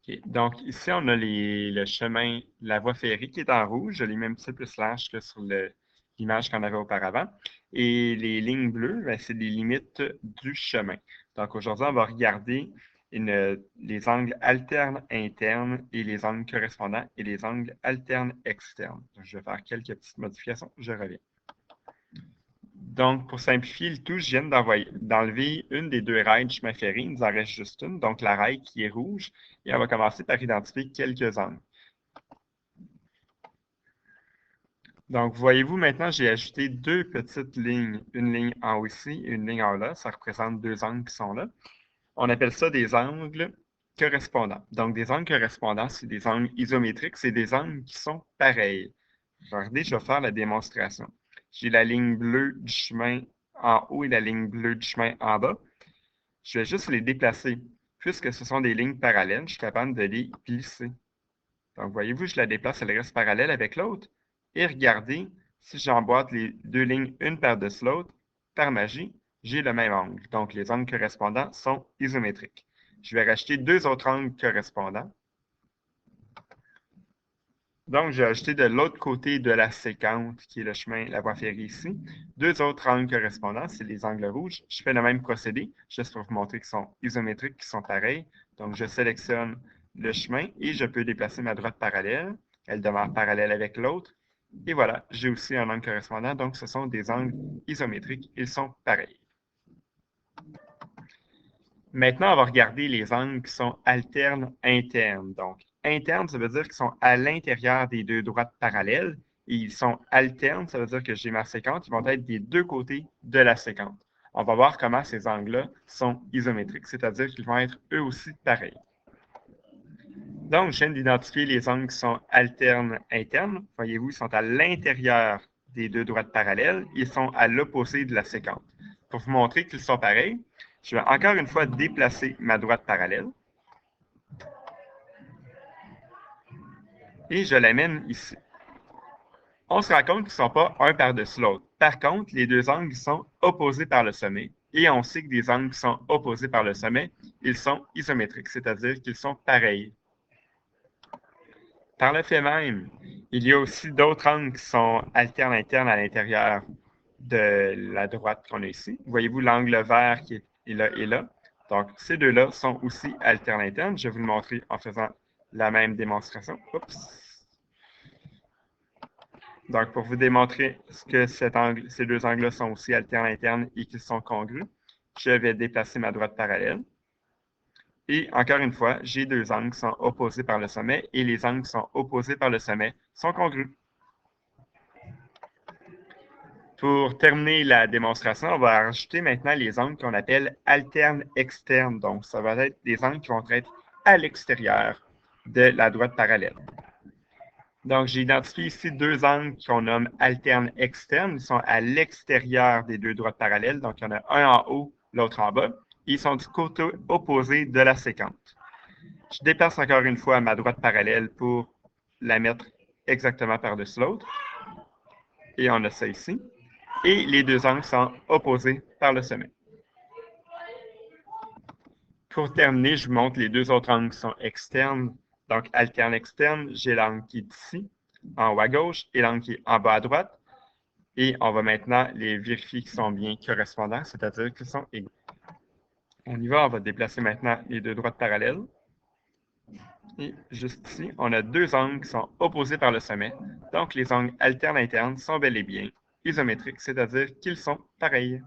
OK. Donc, ici, on a le chemin, la voie ferrée qui est en rouge. Je l'ai mis un petit peu plus large que sur l'image qu'on avait auparavant. Et les lignes bleues, ben, c'est les limites du chemin. Donc, aujourd'hui, on va regarder les angles alternes internes et les angles correspondants et les angles alternes externes. Donc, je vais faire quelques petites modifications. Je reviens. Donc, pour simplifier le tout, je viens d'enlever une des deux rails du chemin ferré. Il nous en reste juste une, donc la rail qui est rouge. Et on va commencer par identifier quelques angles. Donc, voyez-vous, maintenant, j'ai ajouté deux petites lignes. Une ligne en haut ici et une ligne en là. Ça représente deux angles qui sont là. On appelle ça des angles correspondants. Donc, des angles correspondants, c'est des angles isométriques. C'est des angles qui sont pareils. Regardez, je vais faire la démonstration. J'ai la ligne bleue du chemin en haut et la ligne bleue du chemin en bas. Je vais juste les déplacer. Puisque ce sont des lignes parallèles, je suis capable de les glisser. Donc, voyez-vous, je la déplace, elle reste parallèle avec l'autre. Et regardez, si j'emboîte les deux lignes une par-dessus l'autre, par magie, j'ai le même angle. Donc, les angles correspondants sont isométriques. Je vais rajouter deux autres angles correspondants. Donc, j'ai ajouté de l'autre côté de la séquence, qui est le chemin, la voie ferrée ici, deux autres angles correspondants, c'est les angles rouges. Je fais le même procédé, juste pour vous montrer qu'ils sont isométriques, qu'ils sont pareils. Donc, je sélectionne le chemin et je peux déplacer ma droite parallèle. Elle demeure parallèle avec l'autre. Et voilà, j'ai aussi un angle correspondant. Donc, ce sont des angles isométriques. Ils sont pareils. Maintenant, on va regarder les angles qui sont alternes internes. Donc, internes, ça veut dire qu'ils sont à l'intérieur des deux droites parallèles. Et ils sont alternes, ça veut dire que j'ai ma séquence, ils vont être des deux côtés de la séquence. On va voir comment ces angles-là sont isométriques, c'est-à-dire qu'ils vont être eux aussi pareils. Donc, je viens d'identifier les angles qui sont alternes internes. Voyez-vous, ils sont à l'intérieur des deux droites parallèles. Ils sont à l'opposé de la séquence. Pour vous montrer qu'ils sont pareils, je vais encore une fois déplacer ma droite parallèle. Et je l'amène ici. On se rend compte qu'ils ne sont pas un par-dessus l'autre. Par contre, les deux angles sont opposés par le sommet. Et on sait que des angles qui sont opposés par le sommet, ils sont isométriques, c'est-à-dire qu'ils sont pareils. Par le fait même, il y a aussi d'autres angles qui sont alternes internes à l'intérieur de la droite qu'on a ici. Voyez-vous l'angle vert qui est là et là. Donc, ces deux-là sont aussi alternes internes. Je vais vous le montrer en faisant la même démonstration. Oups. Donc, pour vous démontrer que ces deux angles-là sont aussi alternes internes et qu'ils sont congrus, je vais déplacer ma droite parallèle. Et encore une fois, j'ai deux angles qui sont opposés par le sommet et les angles qui sont opposés par le sommet sont congrus. Pour terminer la démonstration, on va rajouter maintenant les angles qu'on appelle alternes externes. Donc, ça va être des angles qui vont être à l'extérieur de la droite parallèle. Donc, j'ai identifié ici deux angles qu'on nomme alternes externes. Ils sont à l'extérieur des deux droites parallèles. Donc, il y en a un en haut, l'autre en bas. Ils sont du côté opposé de la séquence. Je déplace encore une fois ma droite parallèle pour la mettre exactement par-dessus l'autre. Et on a ça ici. Et les deux angles sont opposés par le sommet. Pour terminer, je vous montre les deux autres angles qui sont externes. Donc, alterne externe, j'ai l'angle qui est ici, en haut à gauche, et l'angle qui est en bas à droite. Et on va maintenant les vérifier qu'ils sont bien correspondants, c'est-à-dire qu'ils sont égaux. On y va, on va déplacer maintenant les deux droites parallèles. Et juste ici, on a deux angles qui sont opposés par le sommet. Donc, les angles alternes internes sont bel et bien isométriques, c'est-à-dire qu'ils sont pareils.